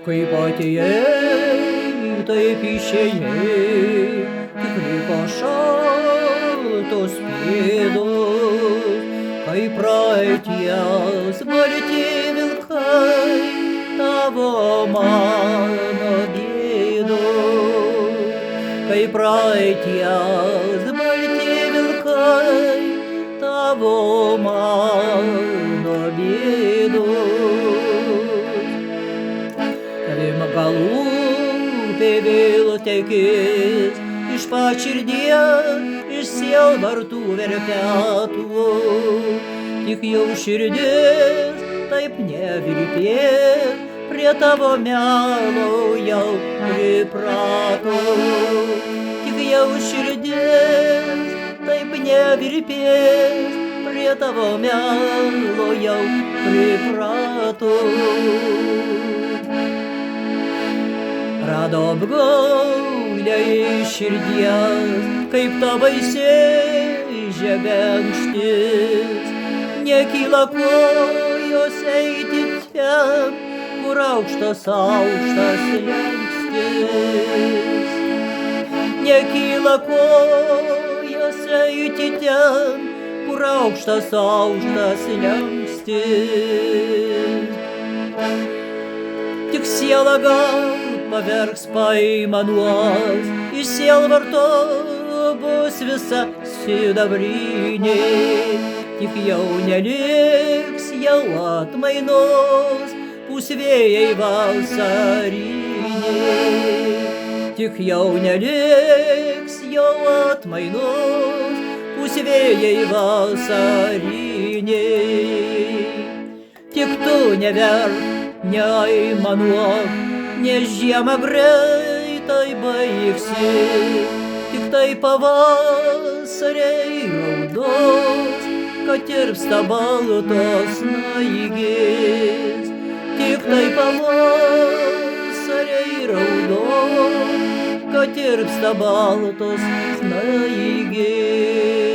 Kaip atėjai, taip išėjai, tik liko šaltos pėdos, kaip praeities balti vilkai, tavo mano bėdos. Kaip praeities balti vilkai, tavo mano bėdos. Tavim galūpė vėl tekės, iš pačirdies, iš sielvartų verpetų. Tik jau širdis taip nevirpės, prie tavo melo jau priprato. Tik jau širdis taip nevirpės, prie tavo melo jau priprato. Rado apgaulę iš širdies, kaip ta baisiai žebenkštis. Nekyla kojos eiti ten, kur aukštas slenkstis. Nekyla kojos eiti ten, kur aukštas slenkstis. Tik siela gal paverks paimanuos, iš sielvarto bus visa sidabrinė. Tik jau neliks jau atmainos, pusvėjai vasariniai. Tik jau neliks jau atmainos, pusvėjai vasariniai. Tik tu neverk, neaimanuok, nes žiema greitai baigsi, tik tai pavasariai raudos, kad tirpsta baltos snaigės. Tik tai pavasariai raudos, kad tirpsta baltos snaigės.